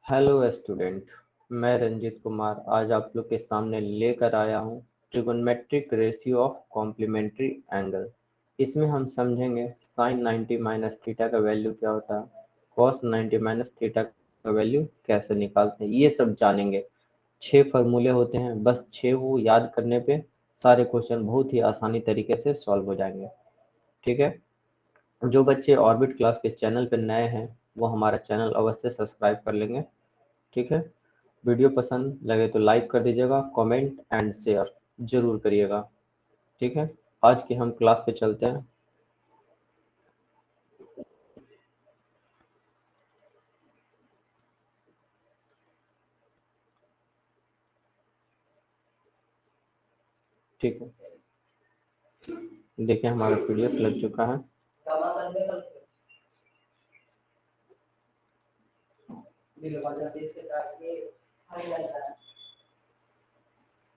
Hello student. मैं रंजित कुमार आज आप लोग के सामने लेकर आया हूँ trigonometric ratio of complementary angle. इसमें हम समझेंगे साइन 90 माइनस थीटा का वैल्यू क्या होता है, कॉस 90 माइनस थीटा का वैल्यू कैसे निकालते हैं, ये सब जानेंगे। 6 फार्मूले होते हैं, बस 6 वो याद करने पे सारे क्वेश्चन बहुत ही आसानी तरीके से सॉल्व हो जाएंगे। ठीक है। जो बच्चे ऑर्बिट क्लास के चैनल पर नए हैं वो हमारा चैनल अवश्य सब्सक्राइब कर लेंगे। ठीक है। वीडियो पसंद लगे तो लाइक कर दीजिएगा, कमेंट एंड शेयर जरूर करिएगा। ठीक है। आज के हम क्लास पे चलते हैं। ठीक है, देखिए हमारा पीडीएफ लग चुका है।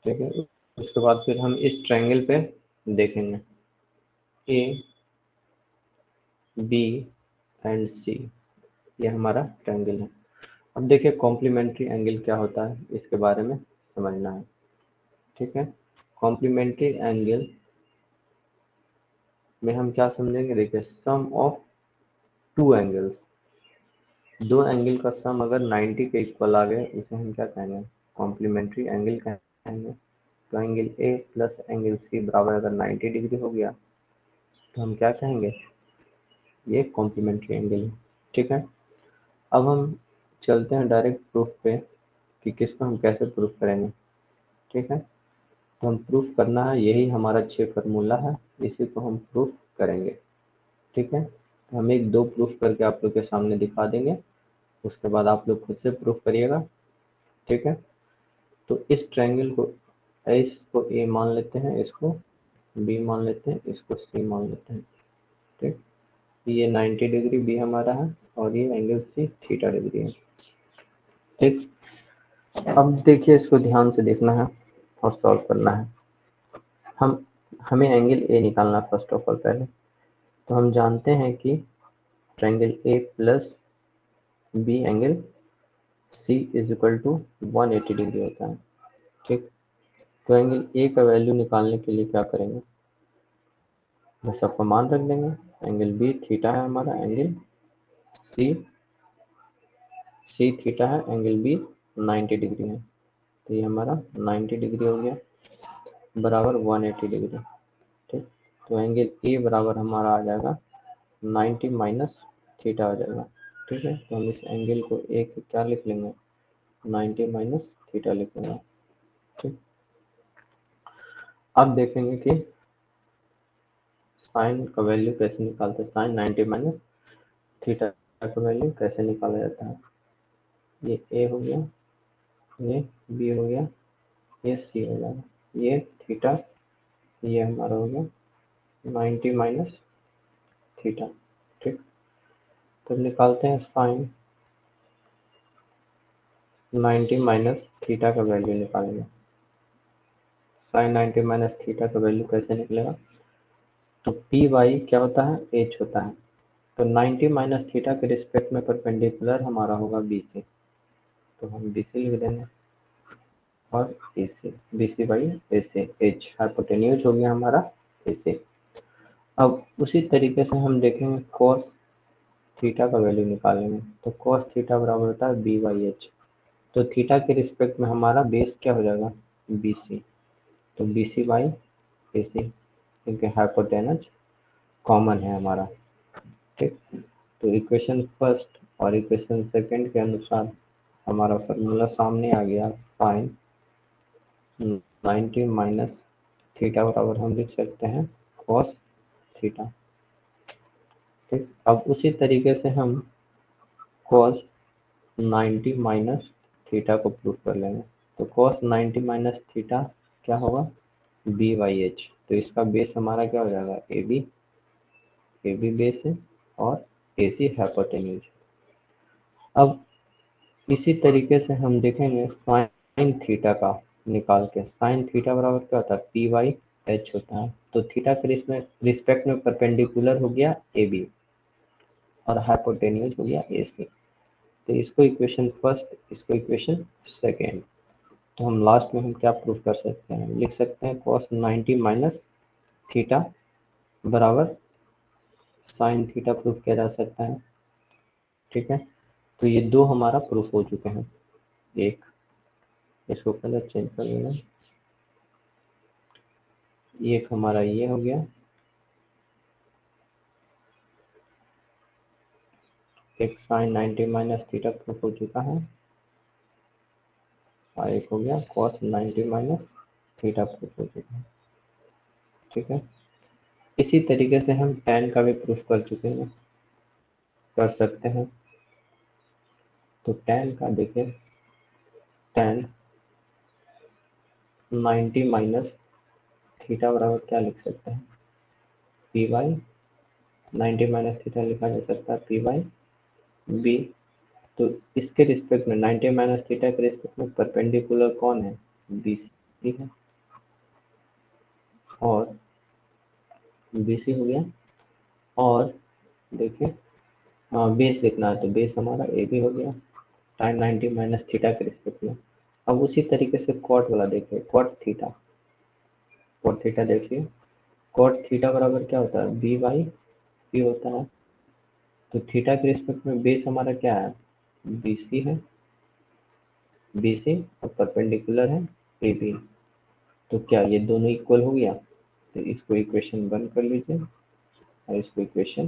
ठीक है, उसके बाद फिर हम इस ट्रायंगल पे देखेंगे ए बी एंड सी, ये हमारा ट्रायंगल है। अब देखिए कॉम्प्लीमेंट्री एंगल क्या होता है, इसके बारे में समझना है। ठीक है। कॉम्प्लीमेंट्री एंगल में हम क्या समझेंगे, देखिए सम ऑफ टू एंगल्स, दो एंगल का सम अगर 90 के इक्वल आ गए इसे हम क्या कहेंगे, कॉम्प्लीमेंट्री एंगल कहेंगे। तो angle A plus angle C बराबर अगर 90 डिग्री हो गया तो हम क्या कहेंगे, ये कॉम्प्लीमेंट्री एंगल है। ठीक है। अब हम चलते हैं डायरेक्ट प्रूफ पे कि किसको हम कैसे प्रूफ करेंगे। ठीक है। तो हम प्रूफ करना है, यही हमारा 6 फार्मूला है, इसी को हम प्रूफ करेंगे। ठीक है। तो हम एक दो प्रूफ करके आप लोग के सामने दिखा देंगे, उसके बाद आप लोग खुद से प्रूफ करिएगा। ठीक है। तो इस ट्रायंगल को इसको ए मान लेते हैं, इसको बी मान लेते हैं, इसको सी मान लेते हैं। ठीक। ये 90 डिग्री बी हमारा है और ये एंगल सी थीटा डिग्री है। ठीक। अब देखिए इसको ध्यान से देखना है और सॉल्व करना है। हम हमें एंगल ए निकालना है फर्स्ट ऑफ ऑल। पहले तो हम जानते हैं कि triangle A plus B angle C is equal to 180 degree होता है। ठीक। तो एंगल ए का वैल्यू निकालने के लिए क्या करेंगे, बस सबका मान रख देंगे। एंगल बी थीटा है हमारा, एंगल सी सी थीटा है, एंगल बी 90 डिग्री है। तो ये हमारा 90 डिग्री हो गया बराबर 180 डिग्री। ठीक। तो एंगल ए बराबर हमारा आ जाएगा 90 माइनस थीटा आ जाएगा। ठीक है। तो हम इस एंगल को ए के क्या लिख लेंगे, 90 माइनस थीटा लिख लेंगे। ठीक। अब देखेंगे कि साइन का वैल्यू कैसे निकालते हैं, साइन 90 माइनस थीटा का वैल्यू कैसे निकाला जाता है। ये ए हो गया, ये बी हो गया, ये सी हो गया, ये थीटा, ये हमारा हो गया 90 माइनस थीटा। ठीक। तो निकालते हैं साइन 90 माइनस थीटा का वैल्यू निकालेंगे। साइन 90 माइनस थीटा का वैल्यू कैसे निकलेगा, तो पी वाई क्या होता है, एच होता है। तो 90 माइनस थीटा के रिस्पेक्ट में परपेंडिकुलर हमारा होगा बी सी, तो हम बी सी लिख देंगे और A C, B C by A C, H hypotenuse हो गया हमारा ए सी। अब उसी तरीके से हम देखेंगे cos थीटा का वैल्यू निकालेंगे। तो cos थीटा बराबर होता है बी बाई एच। तो थीटा के रिस्पेक्ट में हमारा बेस क्या हो जाएगा, बी सी। तो बी सी बाई ए सी, क्योंकि हाइपोटेनज कॉमन है हमारा। ठीक। तो इक्वेशन फर्स्ट और इक्वेशन सेकंड के अनुसार हमारा फार्मूला सामने आ गया। साइन 90 माइनस थीटा बराबर हम लिख सकते हैं cos थीटा। ठीक। अब उसी तरीके से हम cos 90 माइनस थीटा को प्रूव कर लेंगे। तो cos 90 माइनस थीटा क्या होगा, बी बाई एच। तो इसका बेस हमारा क्या हो जाएगा, ए बी बेस है और ए सी हाइपोटेन्यूज। अब इसी तरीके से हम देखेंगे साइन थीटा का निकाल के। साइन थीटा बराबर क्या होता है, पी वाई एच होता है। तो थीटा के रिस्पेक्ट में परपेंडिकुलर हो गया ए बी और हाइपोटेन्यूज हो गया ए सी। तो इसको इक्वेशन फर्स्ट, इसको इक्वेशन सेकेंड। तो हम लास्ट में हम क्या प्रूफ कर सकते हैं, लिख सकते हैं cos 90 माइनस थीटा बराबर साइन थीटा प्रूफ किया जा सकता है। ठीक है, तो ये दो हमारा प्रूफ हो चुके हैं। एक, इसको कलर चेंज कर लेना, एक हमारा ये हो गया, एक साइन 90 माइनस थीटा प्रूफ हो चुका है, और एक हो गया cos 90 माइनस थीटा प्रूफ हो चुका है। ठीक है, इसी तरीके से हम tan का भी प्रूफ कर चुके हैं, कर सकते हैं। तो tan का देखिए, tan 90 माइनस थीटा बराबर क्या लिख सकते हैं, पी वाई 90 माइनस थीटा लिखा जा सकता है पी वाई बी। तो इसके रिस्पेक्ट में 90 माइनस थीटा के रिस्पेक्ट में परपेंडिकुलर कौन है, बी सी है, और बी सी हो गया। और देखिए, बेस लिखना है तो बेस हमारा ए बी हो गया, टाइम 90 माइनस थीटा के रिस्पेक्ट में। अब उसी तरीके से कॉट वाला देखिए, कॉट थीटा, कॉट थीटा देखिए, कॉट थीटा बराबर क्या होता है, बी बाई पी होता है। तो थीटा के रिस्पेक्ट में बेस हमारा क्या है, बी सी है, बी सी और परपेंडिकुलर है ए बी। तो क्या ये दोनों इक्वल हो गया, तो इसको इक्वेशन 1 कर लीजिए और इसको इक्वेशन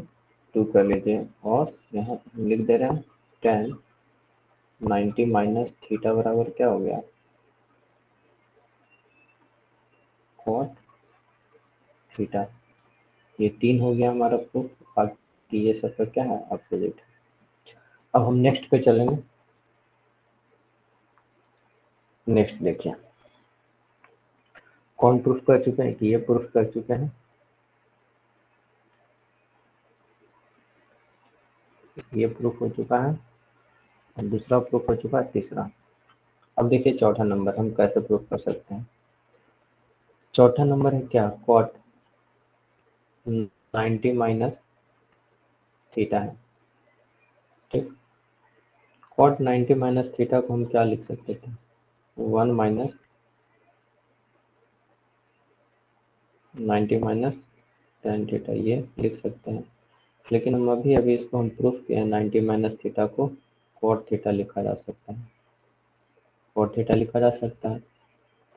2 कर लीजिए, और यहाँ हम लिख दे रहे हैं tan 90 माइनस थीटा बराबर क्या हो गया, कॉट थीटा। ये 3 हो गया हमारा प्रूफ, बाकी ये सब का क्या है, अपोजिट। अब हम नेक्स्ट पे चलेंगे। नेक्स्ट देखिए, कौन प्रूफ कर चुके हैं, कि ये प्रूफ कर चुके हैं, ये प्रूफ हो चुका है, और दूसरा प्रूफ हो चुका है, तीसरा। अब देखिए चौथा नंबर हम कैसे प्रूफ कर सकते हैं। चौथा नंबर है क्या, कॉट 90 माइनस थीटा है। ठीक, कॉट 90 माइनस थीटा को हम क्या लिख सकते थे, 1 माइनस 90 माइनस टेन थीटा, ये लिख सकते हैं। लेकिन हम अभी अभी इसको हम प्रूफ किए हैं, 90 माइनस थीटा को कॉट थीटा लिखा जा सकता है, कॉट थीटा लिखा जा सकता है।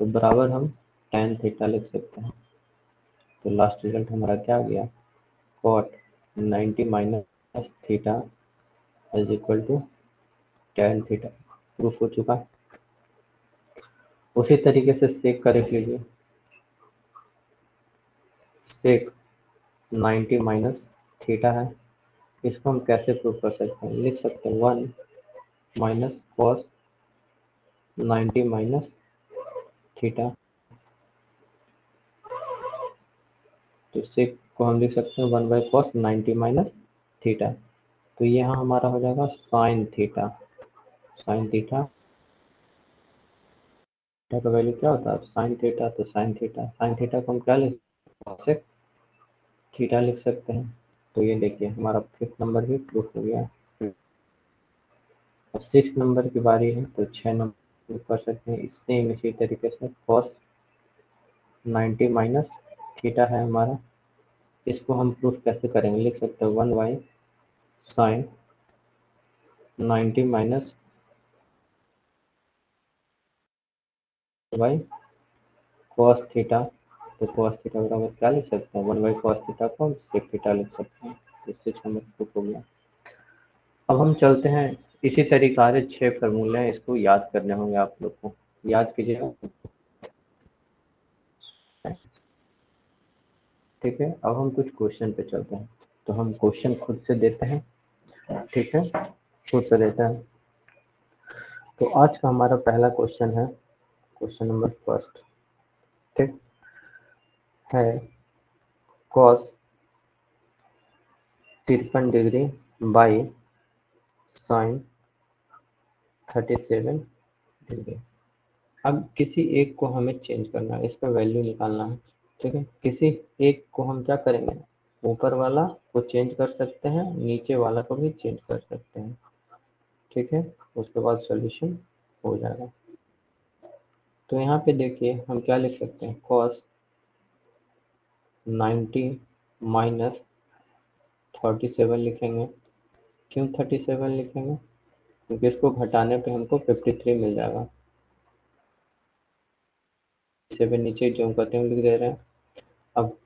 तो बराबर हम टेन थीटा लिख सकते हैं। तो लास्ट रिजल्ट हमारा क्या आ गया, cot 90 minus theta is equal to tan theta, proof हो चुका। उसी तरीके से सेक का देख लीजिए, सेक 90 माइनस थीटा है, इसको हम कैसे प्रूफ कर सकते हैं, लिख सकते हैं 1 माइनस कॉस 90 माइनस थीटा। तो सेक को हम लिख सकते हैं 1 बाई कॉस 90 माइनस थीटा। तो यहाँ हमारा हो जाएगा sine theta, sine theta, theta का वैल्यू क्या होता है, साइन थीटा। तो साइन थीटा, साइन थीटा को हम क्या लिख सकते हैं, थीटा लिख सकते हैं। तो ये देखिए हमारा फिफ्थ नंबर भी प्रूफ हो गया। अब सिक्स नंबर की बारी है, तो 6 नंबर कर सकते हैं सेम इसी तरीके से, कॉस 90 माइनस थीटा है हमारा, इसको हम प्रूफ कैसे करेंगे, लिख सकते हैं 1 by sine 90 minus by cos theta. तो कॉस थीटा बराबर क्या लिख सकते हैं, 1 बाई कॉस थीटा को हम सेक थीटा लिख सकते हैं। तो सिक्स नंबर प्रूफ हो गया। अब हम चलते हैं, इसी तरीके सारे 6 फार्मूले हैं, इसको याद करने होंगे आप लोग को, याद कीजिएगा। ठीक है, अब हम कुछ क्वेश्चन पे चलते हैं। तो हम क्वेश्चन खुद से देते हैं, ठीक है, खुद से देते हैं। तो आज का हमारा पहला क्वेश्चन है, क्वेश्चन नंबर फर्स्ट, ठीक है, cos 53 degree by sine 37 degree. अब किसी एक को हमें चेंज करना है, इसका वैल्यू निकालना है। ठीक है, किसी एक को हम क्या करेंगे, ऊपर वाला को चेंज कर सकते हैं, नीचे वाला को भी चेंज कर सकते हैं। ठीक है, उसके बाद सॉल्यूशन हो जाएगा। तो यहाँ पे देखिए हम क्या लिख सकते हैं, cos 90 माइनस 37 लिखेंगे। क्यों 37 लिखेंगे? क्योंकि इसको घटाने पे हमको 53 मिल जाएगा। 7 नीचे जो करते हैं लिख दे रहे हैं। अब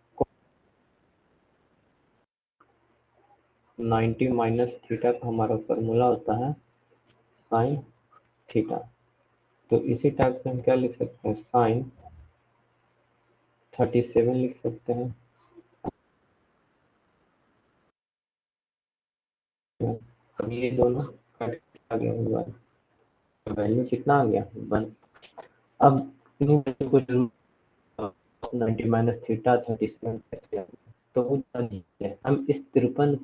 90 माइनस थीटा का हमारा फॉर्मूला होता है साइन थीटा। तो इसी टाइप से हम क्या लिख सकते हैं, साइन 37 लिख सकते हैं। अब ये दोनों कट आ गया हुआ है, वैल्यू कितना आ गया 1। अब इन्हीं वैल्यू को 90 माइनस थीटा 37 कैसे आ गया? तो वो जानिए, हम इस 53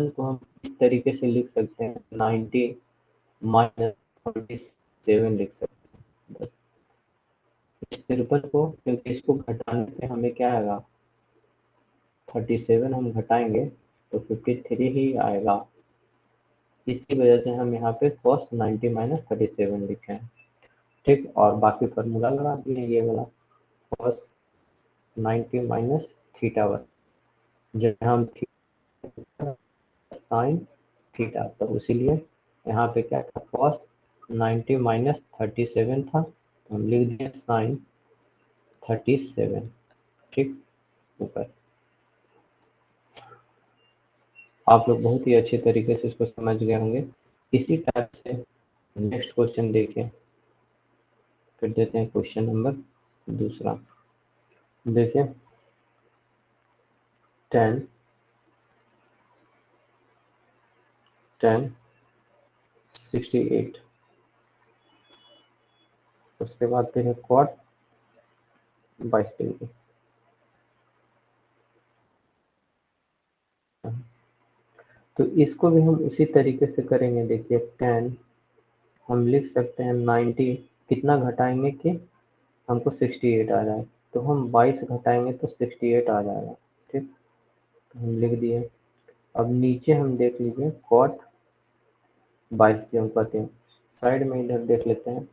को हम इस तरीके से लिख सकते हैं, 90 माइनस 37 लिख सकते हैं बस। इस 53 को, क्योंकि इसको घटाने पे हमें क्या आएगा, 37 हम घटाएंगे तो 53 ही आएगा। इसी वजह से हम यहाँ पे cos 90 माइनस 37 लिखे हैं। ठीक, और बाकी फॉर्मूला लगा दिए ये वाला, cos 90 माइनस थीटा 1, जहाँ हम साइन थीटा, तो इसीलिए यहाँ पे क्या था, cos 90 माइनस 37 था, तो हम लिख दिए साइन 37। ठीक, ऊपर आप लोग बहुत ही अच्छे तरीके से इसको समझ गए होंगे। इसी टाइप से नेक्स्ट क्वेश्चन देखिए, फिर देते हैं क्वेश्चन नंबर दूसरा। देखिए 10 10 68, उसके बाद फिर है cot 22 डिग्री। तो इसको भी हम उसी तरीके से करेंगे। देखिए 10 हम लिख सकते हैं 90, कितना घटाएंगे कि हमको 68 आ जाए, तो हम 22 घटाएंगे तो 68 आ जाएगा। ठीक, तो हम लिख दिए। अब नीचे हम देख लीजिए cot 22 जो हम कहते हैं, साइड में इधर देख लेते हैं,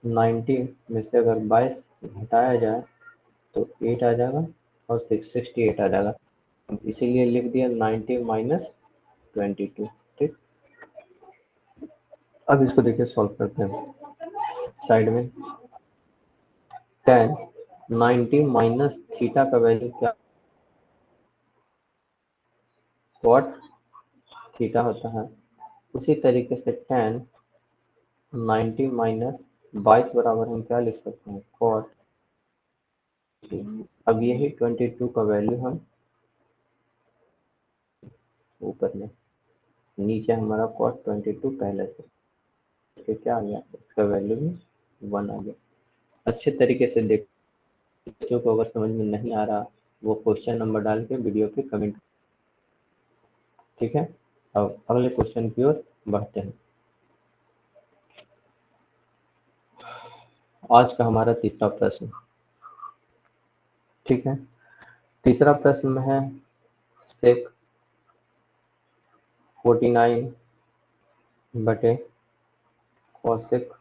90 में से अगर 22 घटाया जाए तो 8 आ जाएगा और 68 आ जाएगा। इसीलिए लिख दिया 90 माइनस 22। ठीक, अब इसको देखिए सॉल्व करते हैं। साइड में 10 90 माइनस थीटा का वैल्यू क्या, कॉट थीटा होता है। उसी तरीके से 10 90 माइनस 22 बराबर हम क्या लिख सकते हैं, कॉट। अब यही 22 का वैल्यू हम ऊपर में, नीचे हमारा कॉट 22 पहले से, फिर क्या आ गया, इसका वैल्यू भी 1 आ गया। अच्छे तरीके से देख, बच्चों को अगर समझ में नहीं आ रहा वो क्वेश्चन नंबर डाल के वीडियो पे कमेंट। ठीक है, अब अगले क्वेश्चन की ओर बढ़ते हैं। आज का हमारा तीसरा प्रश्न। ठीक है, तीसरा प्रश्न में है सेक 49 बटे कॉसेक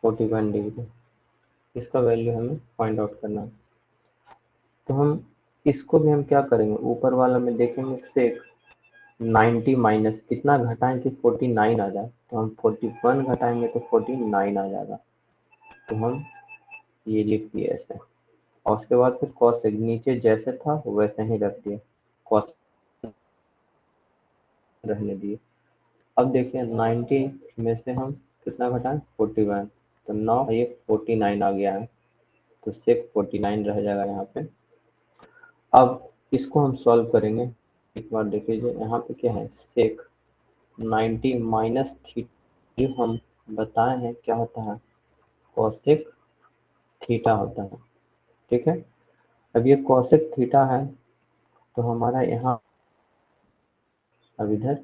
41 डिग्री, इसका वैल्यू हमें फाइंड आउट करना है। तो हम इसको भी हम क्या करेंगे, ऊपर वाला में देखेंगे सेक 90 माइनस कितना घटाएं कि 49 आ जाए, तो हम 41 घटाएंगे तो 49 आ जाएगा। तो हम ये लिख दिए ऐसे, और उसके बाद फिर कॉसेक नीचे जैसे था वैसे ही रख दिए, कॉस रहने दिए। अब देखिए 90 में से हम कितना घटाएं, 41, तो 9 ये 49 आ गया है, तो सेक 49 रह जाएगा यहाँ पे। अब इसको हम सॉल्व करेंगे। एक बार देख लीजिए यहाँ पे क्या है, सेक 90 माइनस थीटा, जो हम बताए हैं क्या होता है, कॉसेक थीटा होता है। ठीक है, अब ये कॉसेक थीटा है, तो हमारा यहाँ, अब इधर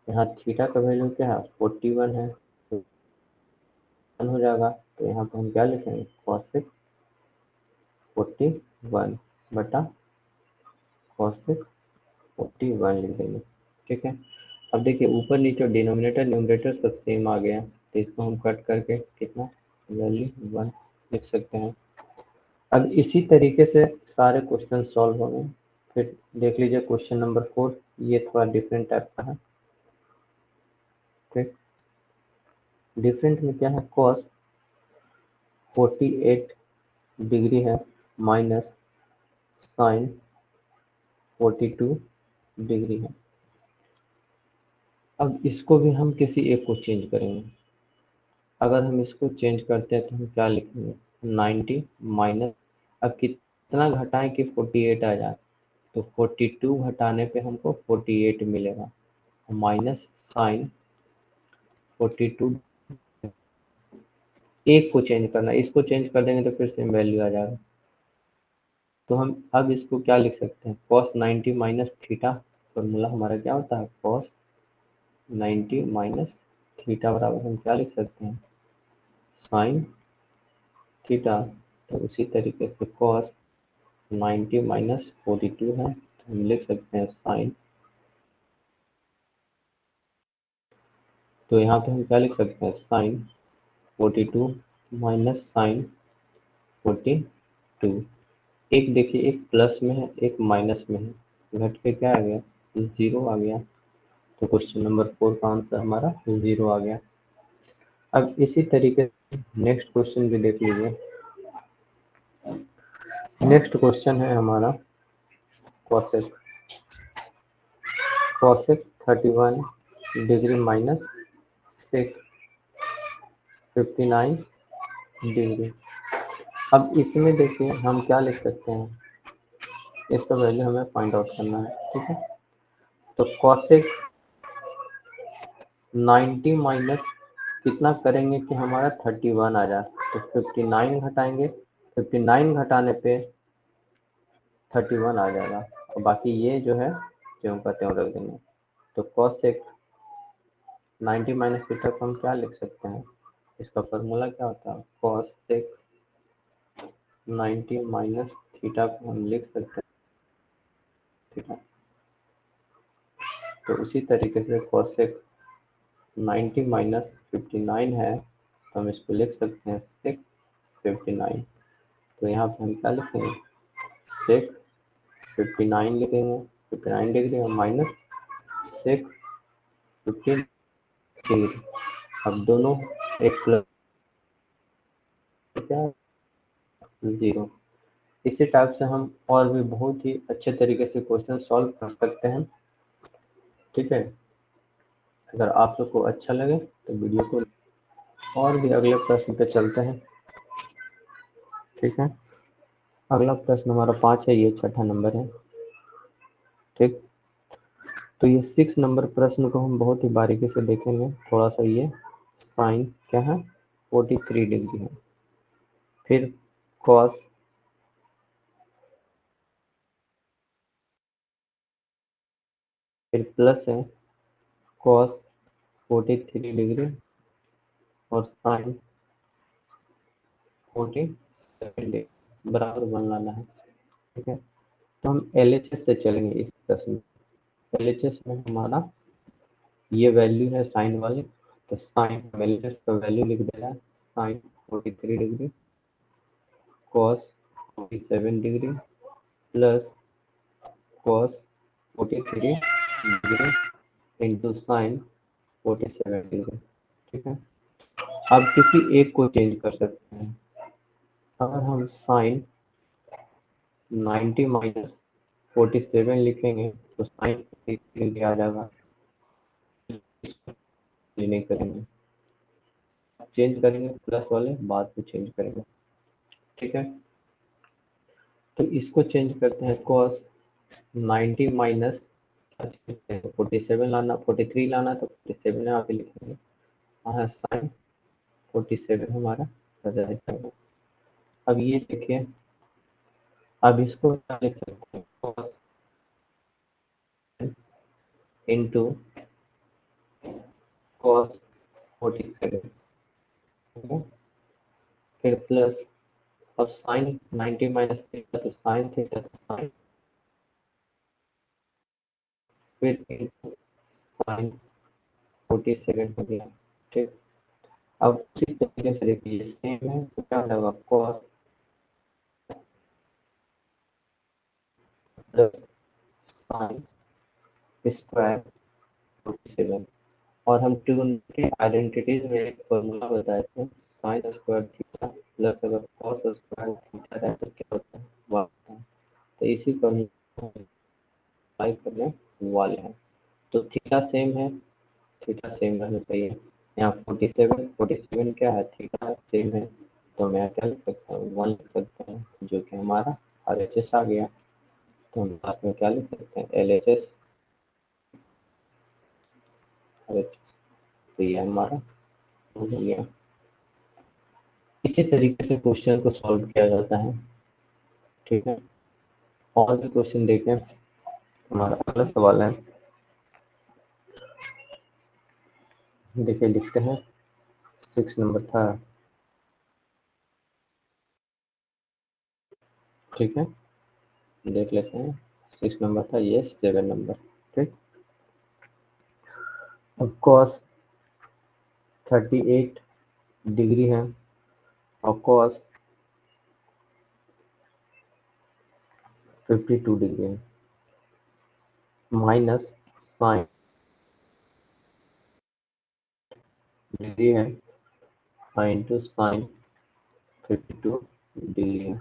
यहाँ थीटा का वैल्यू क्या है, 41 है, तो 1 हो जाएगा। तो यहाँ पे हम क्या लिखेंगे, कॉसेक 41 बटा कॉसेक 41 लिख देंगे। ठीक है, अब देखिए ऊपर नीचे डिनोमिनेटर न्यूमरेटर सब सेम आ गया, तो इसको हम कट करके कितना वैल्यू 1 लिख सकते हैं। अब इसी तरीके से सारे क्वेश्चन सॉल्व हो गए। फिर देख लीजिए क्वेश्चन नंबर 4, ये थोड़ा डिफरेंट टाइप का है। ठीक, डिफरेंट में क्या है, कॉस 48 डिग्री है माइनस साइन 42 डिग्री है। अब इसको भी हम किसी एक को चेंज करेंगे। अगर हम इसको चेंज करते हैं तो हम क्या लिखेंगे, 90 माइनस, अब कितना घटाएं कि 48 आ जाए, तो 42 घटाने पे हमको 48 मिलेगा, माइनस साइन 42। एक को चेंज करना है, इसको चेंज कर देंगे तो फिर सेम वैल्यू आ जाएगा। तो हम अब इसको क्या लिख सकते हैं, cos 90 माइनस थीटा, फॉर्मूला हमारा क्या होता है, cos 90 माइनस थीटा बराबर हम क्या लिख सकते हैं, साइन थीटा। तो उसी तरीके से cos 90 माइनस 42 है, तो हम लिख सकते हैं साइन, तो यहाँ पे हम क्या लिख सकते हैं, साइन 42 माइनस साइन 42। एक देखिए, एक प्लस में है एक माइनस में है, घट के क्या आ गया, 0 आ गया। तो क्वेश्चन नंबर 4 का आंसर हमारा 0 आ गया। अब इसी तरीके से नेक्स्ट क्वेश्चन भी देख लीजिए। नेक्स्ट क्वेश्चन है हमारा cosec, cosec 31 degree minus sec 59 degree. अब इसमें देखिए हम क्या लिख सकते हैं, इसका वैल्यू हमें फाइंड आउट करना है। ठीक है, तो cosec 90 माइनस कितना करेंगे कि हमारा 31 आ जाए, तो 59 घटाएंगे, 59 घटाने पे 31 आ जाएगा, और बाकी ये जो है त्यों का त्यों रख देंगे। तो cosec 90 माइनस थीटा को हम क्या लिख सकते हैं, इसका फॉर्मूला क्या होता है, cosec 90 माइनस थीटा को हम लिख सकते हैं थीटा। तो उसी तरीके से cosec 90 माइनस 59 है, तो हम इसको लिख सकते हैं sec 59। तो यहाँ पे हम क्या लिखेंगे, sec 59 लिखेंगे, 59 डिग्री और माइनस sec 15 डिग्री। अब दोनों एक प्लस क्या, 0। इसी टाइप से हम और भी बहुत ही अच्छे तरीके से क्वेश्चन सॉल्व कर सकते हैं। ठीक है, अगर आप लोग को अच्छा लगे तो वीडियो को, और भी अगले प्रश्न पे चलते हैं। ठीक है, अगला प्रश्न हमारा 5 है, ये छठा नंबर है। ठीक, तो ये 6 नंबर प्रश्न को हम बहुत ही बारीकी से देखेंगे। थोड़ा सा ये साइन क्या है, 43 डिग्री है, फिर कॉस फिर प्लस है कॉस 43 डिग्री और साइन 47 डिग्री बराबर बनाना है। ठीक है, तो हम LHS से चलेंगे इस प्रश्न में। LHS में हमारा ये वैल्यू है साइन वाले, तो साइन LHS का वैल्यू लिख दे रहा है, sine 43 degree cos 47 degree plus cos 43 degree into sine 47 degree. ठीक है, अब किसी एक को चेंज कर सकते हैं। अगर हम साइन 90 माइनस 47 लिखेंगे तो साइन 43 डिग्री आ जाएगा, नहीं करेंगे, चेंज करेंगे प्लस वाले बाद में चेंज करेंगे। ठीक है, तो इसको चेंज करते हैं, cos 90 माइनस 47 लाना, 43 लाना, तो 47 यहाँ पे लिखेंगे, हाँ साइन 47 हमारा आ जाएगा। अब ये देखिए, अब इसको क्या लिख सकते हैं, cos इंटू cos 47, फिर प्लस, अब साइन 90 माइनस थीटा तो साइन थीटा तो साइन, फिर साइन 47 हो गया। ठीक, अब उसी तरीके से देखिए सेम है तो क्या होगा, कॉस प्लस साइन स्क्वायर 47। और हम ट्रिग्नोमेट्री आइडेंटिटीज में एक फॉर्मूला बताए थे, साइन स्क्वायर थीटा प्लस अगर कॉस स्क्वायर थीटा है तो क्या होता है, वन होता है। तो इसी को हम अप्लाई करने वाले हैं। तो थीटा सेम है, थीटा सेम रहना चाहिए। यहाँ 47 क्या है, थीटा सेम है, तो मैं क्या लिख सकता हूँ, 1 लिख सकता हूँ, जो कि हमारा RHS आ गया। तो हम लास्ट में क्या लिख सकते हैं, LHS RHS। तो ये हमारा हो गया। इसी तरीके से क्वेश्चन को सॉल्व किया जाता है। ठीक है, और भी क्वेश्चन देखें। हमारा अगला सवाल है, देखिए लिखते हैं 6 नंबर था। ठीक है, देख लेते हैं, 6 नंबर था, ये 7 नंबर। ठीक, अब कॉस 38 डिग्री है और कॉस 52 डिग्री है, माइनस साइन डिग्री है इंटू साइन 52 डिग्री है,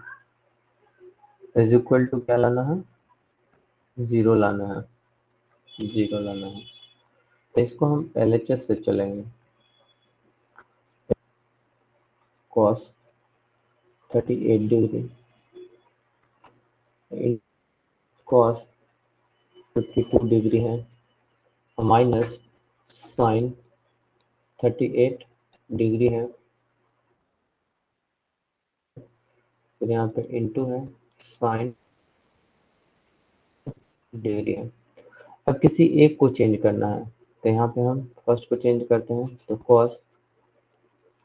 इज इक्वल टू क्या लाना है, जीरो लाना है, जीरो लाना है। तो इसको हम LHS से चलेंगे, कॉस 38 डिग्री कॉस 52 डिग्री है माइनस साइन 38 डिग्री है, फिर यहाँ पे इंटू है साइन डिग्री है। अब किसी एक को चेंज करना है, तो यहाँ पे हम फर्स्ट को चेंज करते हैं, तो कॉस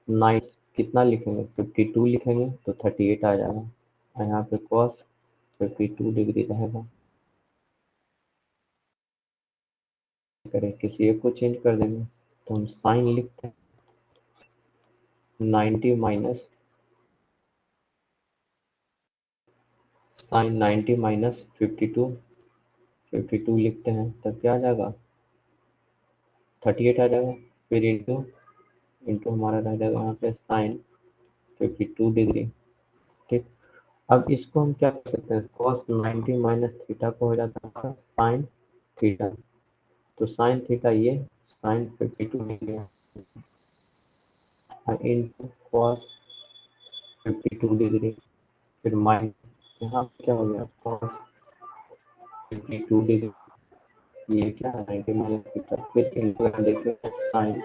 9 कितना लिखेंगे, 52 लिखेंगे तो 38 आ जाएगा, और यहाँ पे कॉस 52 डिग्री रहेगा। करें किसी एक को चेंज कर देंगे, तो हम साइन लिखते हैं 90 माइनस साइन 90 माइनस 52, 52 लिखते हैं तब क्या आ जाएगा, 38 आ जाएगा। फिर इंटू इंटू हमारा रह जाएगा यहाँ पे साइन 52 डिग्री। ठीक, अब इसको हम क्या कर सकते हैं, cos 90 माइनस थीटा को हो जाता है साइन थीटा, तो साइन थीटा ये साइन 52 डिग्री है इंटू कॉस 52 डिग्री, फिर माइनस यहाँ पे क्या हो गया, कॉस 52 डिग्री, ये क्या है 90 माइनस थीटा, फिर इंटू देखिए साइन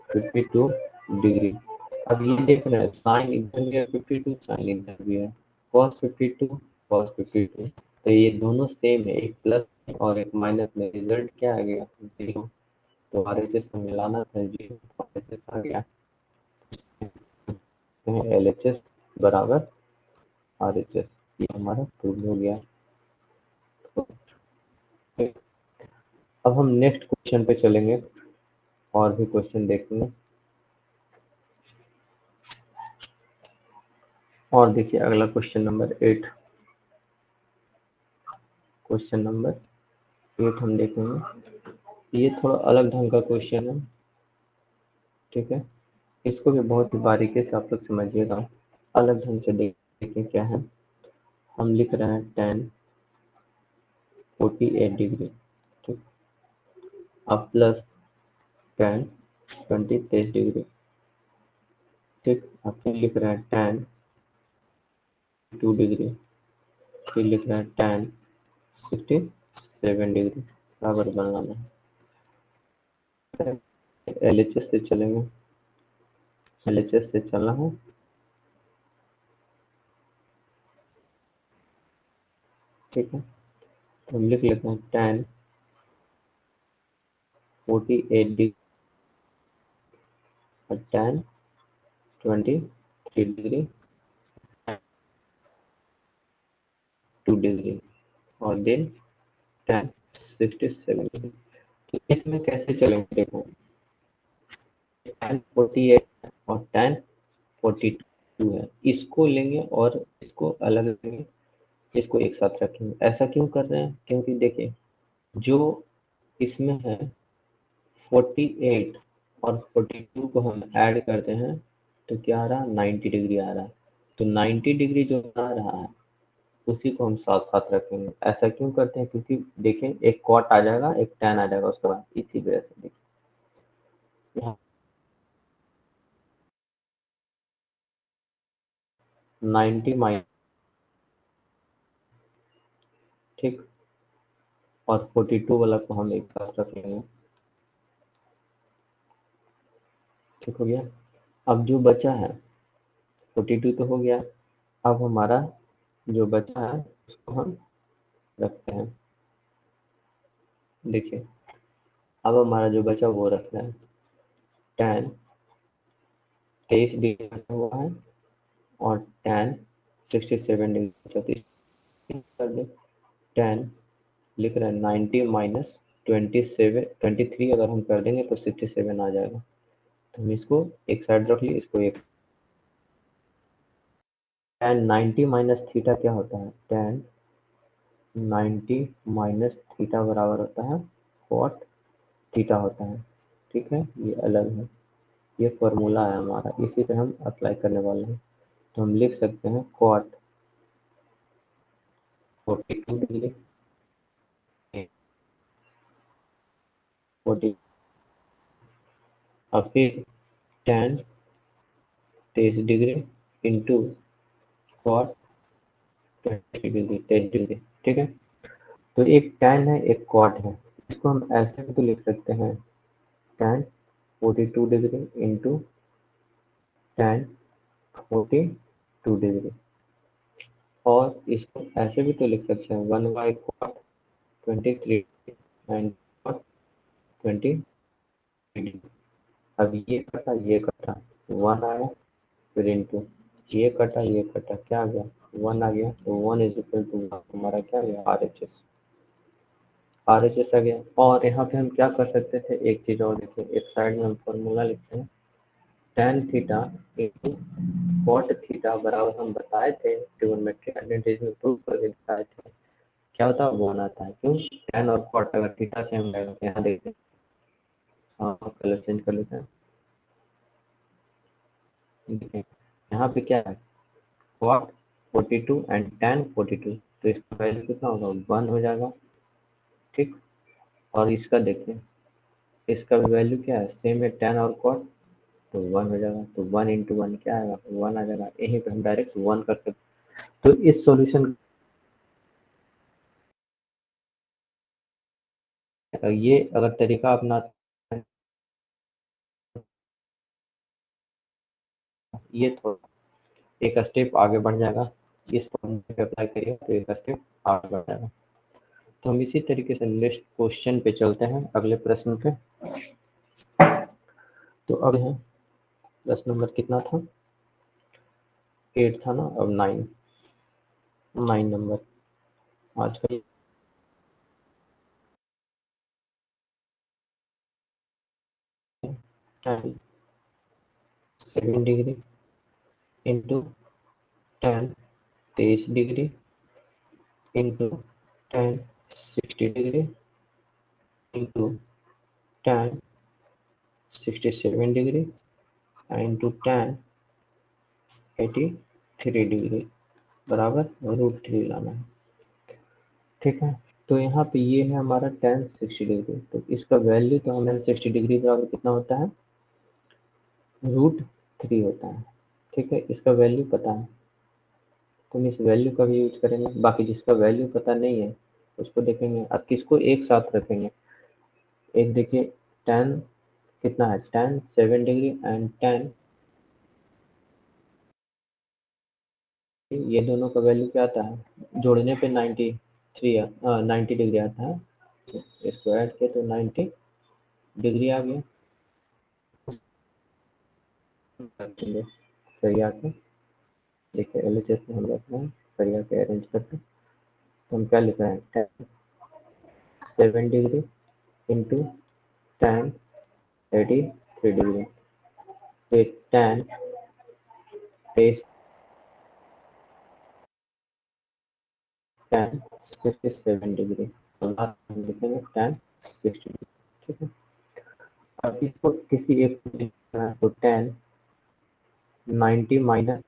52 डिग्री। अब ये देख रहे हैं साइन इधर भी है 52, साइन इधर भी है cos 52 cos 52, तो ये दोनों सेम है, एक प्लस और एक माइनस में रिजल्ट क्या आ गया, जीरो। तो RHS को मिलाना था, जीरो RHS आ गया, LHS बराबर RHS, ये हमारा प्रूव हो गया। अब हम नेक्स्ट क्वेश्चन पे चलेंगे और भी क्वेश्चन देखेंगे। और देखिए अगला क्वेश्चन नंबर 8, क्वेश्चन नंबर 8 हम देखेंगे। ये थोड़ा अलग ढंग का क्वेश्चन है। ठीक है, इसको भी बहुत ही बारीकी से आप लोग समझिएगा, अलग ढंग से देखिए क्या है। हम लिख रहे हैं tan 48 डिग्री, ठीक, अब प्लस tan 23 डिग्री, ठीक, अब फिर लिख रहे हैं tan 2 डिग्री, फिर लिख रहे हैं tan 67 डिग्री, बराबर बनाना है। LHS से चलेंगे, LHS से चलना है। ठीक है, तो हम लिख लेते हैं tan 48 डिग्री और tan 23 डिग्री 2 डिग्री और देन tan 67 डिग्री। इसमें कैसे चलेंगे देखो, tan 48 और tan 42 है, इसको लेंगे और इसको अलग लेंगे, इसको एक साथ रखेंगे। ऐसा क्यों कर रहे हैं, क्योंकि देखिए जो इसमें है 48 और 42 को हम ऐड करते हैं तो क्या आ रहा, 90 डिग्री आ रहा है। तो 90 डिग्री जो आ रहा है उसी को हम साथ साथ रखेंगे। ऐसा क्यों करते हैं, क्योंकि देखें एक कॉट आ जाएगा, एक टैन आ जाएगा उसके बाद, इसी वजह से देखिए यहाँ 90 माइनस, ठीक, और 42 वाला को हम एक साथ रख लेंगे। ठीक हो गया। अब जो बचा है 42 तो हो गया, अब हमारा जो बचा है उसको हम रखते हैं। देखिए अब हमारा जो बचा वो रखना है, tan 23 डिग्री रखा हुआ है और tan 67 डिग्री, कर दे tan, लिख रहे हैं 90 माइनस 23 अगर हम कर देंगे तो 67 आ जाएगा। तो हम इसको एक साइड रख लिए, इसको एक, tan 90 माइनस थीटा क्या होता है, tan 90 माइनस थीटा बराबर होता है कॉट थीटा होता है। ठीक है, ये अलग है, ये फॉर्मूला है हमारा, इसी पे हम अप्लाई करने वाले हैं। तो हम लिख सकते हैं कॉट 42 डिग्री 40, और फिर tan 23 degree into cot 20 degree 23 degree. ठीक है, तो एक tan है एक कॉट है, इसको हम ऐसे भी तो लिख सकते हैं tan 42 degree into tan 42 degree, और इसको ऐसे भी तो लिख सकते हैं 1/cot 23 एंड cot 20 डिग्री। अब ये कटा 1 आया, फिर इंटू ये कटा क्या आ गया, 1 आ गया, तो 1 इज इक्वल टू हमारा क्या आ गया, RHS आ गया। और यहाँ पे हम क्या कर सकते थे, एक चीज और देखिए, एक साइड में हम फॉर्मूला लिखते हैं, tan theta into cot theta बराबर, हम बताए थे ट्रिग्नोमेट्रिक आइडेंटिटीज में प्रूव करके दिखाए थे, क्या होता है, वन आता है। क्यों, tan और कॉट अगर थीटा सेम रहेगा तो यहाँ देखते हैं, हाँ कलर चेंज कर लेते हैं, देखिए यहाँ पे क्या है, कॉट 42 एंड tan 42, तो इसका वैल्यू कितना होगा, 1 हो जाएगा। ठीक, और इसका देखिए, इसका वैल्यू क्या है, सेम है tan और cot, तो 1 हो जाएगा, तो 1 इंटू वन क्या आएगा, 1 आ जाएगा। यहीं पे हम डायरेक्ट 1 कर सकते हैं। तो इस सॉल्यूशन, ये अगर तरीका अपनाते हैं, ये थोड़ा एक स्टेप आगे बढ़ जाएगा, इस फॉर्मूले पे अप्लाई करिए तो एक स्टेप आगे बढ़ जाएगा। तो हम इसी तरीके से नेक्स्ट क्वेश्चन पे चलते हैं, अगले प्रश्न पे। तो अब है प्रश्न नंबर कितना था, 8 था ना, अब 9 नंबर आज का। tan 7 degree into tan 23 degree into tan 60 degree into tan 67 degree into tan 83 degree बराबर √3 लाना है। ठीक है, तो यहाँ पे ये है हमारा tan 60 डिग्री, तो इसका वैल्यू तो हमें 60 डिग्री बराबर कितना होता है, √3 होता है। ठीक है, इसका वैल्यू पता है तो हम इस वैल्यू का भी यूज करेंगे, बाकी जिसका वैल्यू पता नहीं है उसको देखेंगे। अब किसको एक साथ रखेंगे, एक देखिए tan कितना है, tan 7 डिग्री एंड tan, ये दोनों का वैल्यू क्या आता है, जोड़ने पे 90 डिग्री आता है, तो इसको ऐड किया तो 90 डिग्री आ गया। चलिए सही आके देखिए, LHS में हम रखना है, सही आके अरेंज करते हैं। तो हम क्या लिख रहे हैं, tan 7 degree into tan 83 degree, फिर tan तेईस, tan 67 डिग्री, और लास्ट में लिखेंगे tan 60 डिग्री। ठीक है, अब इसको किसी एक को लिखना है तो tan 90 माइनस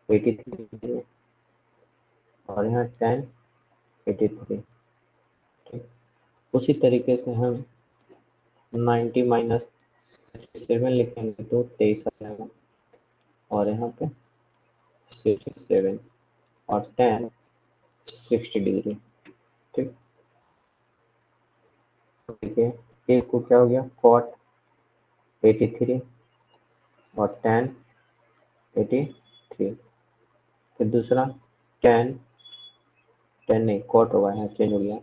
83 डिग्री, और यहाँ tan 83। ठीक, उसी तरीके से हम 90 माइनस 67 लिखेंगे तो 23 आ जाएगा, और यहाँ पे 67 और tan 60 डिग्री। ठीक, तो देखिए एक को क्या हो गया cot 83 और tan 83, फिर दूसरा tan, tan नहीं cot होगा, यहाँ चेंज हो गया,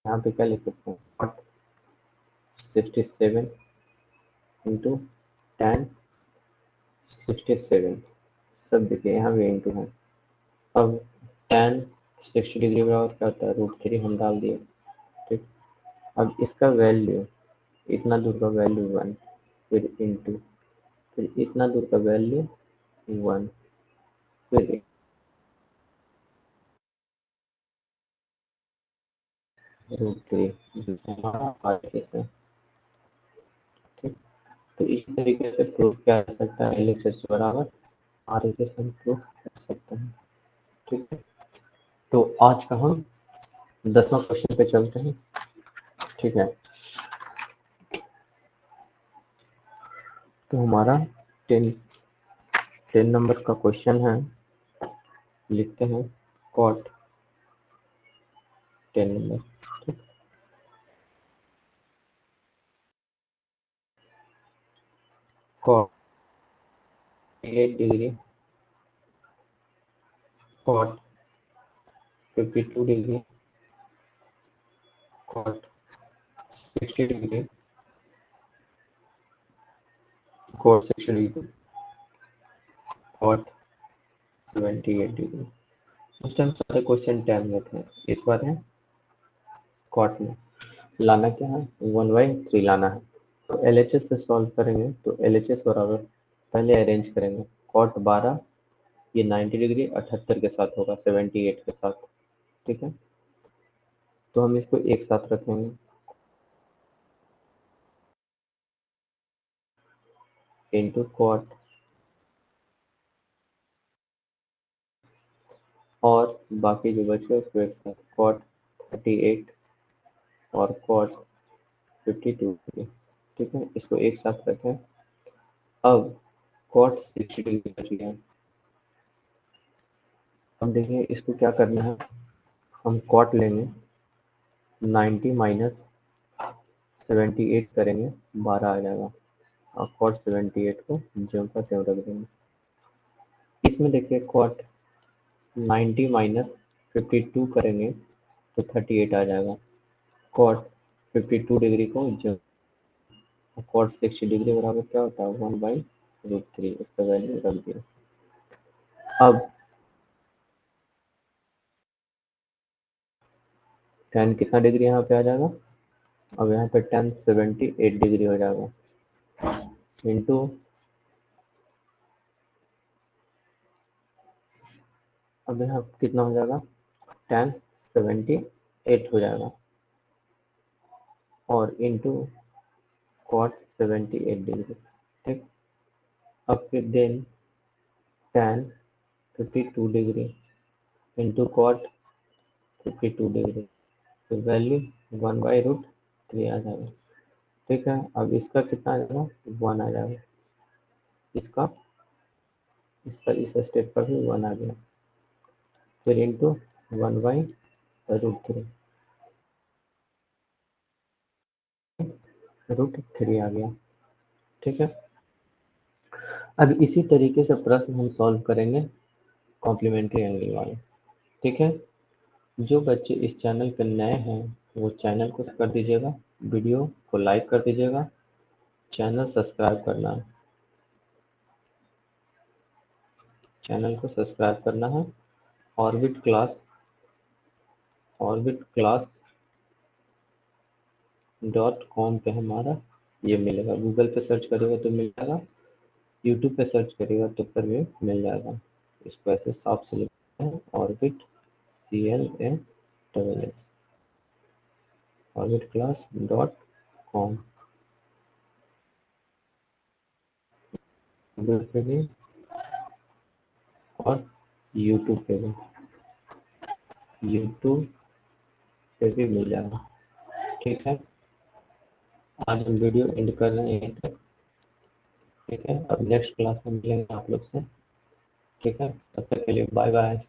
यहाँ पे क्या लिख सकते हैं cot 67 इंटू tan 67, सब देखिए यहाँ भी इंटू है। अब tan 60 डिग्री बराबर क्या होता है √3 हम डाल दिए। ठीक, अब इसका वैल्यू, इतना दूर का वैल्यू 1, फिर इंटू, फिर इतना दूर का वैल्यू 1, फिर √3 हमारा आगे से। ठीक, तो इसी तरीके से प्रूफ किया जा सकता है LHS बराबर आर के से हम प्रूफ कर सकते हैं। ठीक है, तो आज का हम 10वां क्वेश्चन पे चलते हैं। ठीक है, तो हमारा 10 नंबर का क्वेश्चन है, लिखते हैं कॉट 10 नंबर। ठीक, cot 8 degree, cot 52 degree, cot 60 degree, cot 60 degree, cot 78 degree. उस टाइम सारे क्वेश्चन टैन में थे, इस बार है कॉट में। लाना क्या है 1/3 लाना है, तो LHS से सॉल्व करेंगे तो LHS बराबर पहले अरेंज करेंगे कॉट 12, ये 90 डिग्री 78 के साथ होगा 78 के साथ। ठीक है, तो हम इसको एक साथ रखेंगे इंटू कॉट, और बाकी जो बचे उसको एक साथ कॉट 38 और कॉट 52 डिग्री। ठीक है, इसको एक साथ रखें। अब कॉट 60 डिग्री बच गया। अब देखिए इसको क्या करना है, हम कॉट लेंगे 90 माइनस 78 करेंगे 12 आ जाएगा, और कॉट 78 को ज्यों का त्यों रख देंगे। इसमें देखिए कॉट 90 माइनस 52 करेंगे तो 38 आ जाएगा, कॉट 52 डिग्री को ज्यों, कॉट 60 डिग्री बराबर क्या होता है 1/√3, इसका वैल्यू रख दिया। अब tan कितना डिग्री यहाँ पे आ जाएगा, अब यहाँ पे tan 78 डिग्री हो जाएगा, इंटू, अब यहाँ कितना हो जाएगा tan 78 हो जाएगा, और इंटू कॉट 78 डिग्री। ठीक, अब फिर then tan 52 degree into cot 52 degree, तो वैल्यू 1/√3 आ जाएगा। ठीक है, अब इसका कितना आ जाएगा 1 आ जाएगा, इसका इसका इस स्टेप का भी 1 आ गया, फिर इंटू 1/√3, √3 आ गया। ठीक है, अब इसी तरीके से प्रश्न हम सॉल्व करेंगे कॉम्प्लीमेंट्री एंगल वाले। ठीक है, जो बच्चे इस चैनल पर नए हैं वो चैनल को कर दीजिएगा, वीडियो को लाइक कर दीजिएगा, चैनल सब्सक्राइब करना है, चैनल को सब्सक्राइब करना है। Orbit class orbit class .com पे हमारा ये मिलेगा। गूगल पे सर्च करेगा तो मिल जाएगा, यूट्यूब पे सर्च करेगा तो फिर भी मिल जाएगा। इसको ऐसे साफ से लिखते हैं, orbit CLASS, orbit class .com। Google पे भी और यूट्यूब पे भी, यूट्यूब पे भी मिल जाएगा। ठीक है, आज हम वीडियो एंड कर रहे हैं यहीं तक। ठीक है, अब नेक्स्ट क्लास में मिलेंगे आप लोग से। ठीक है, तब तक के लिए बाय बाय।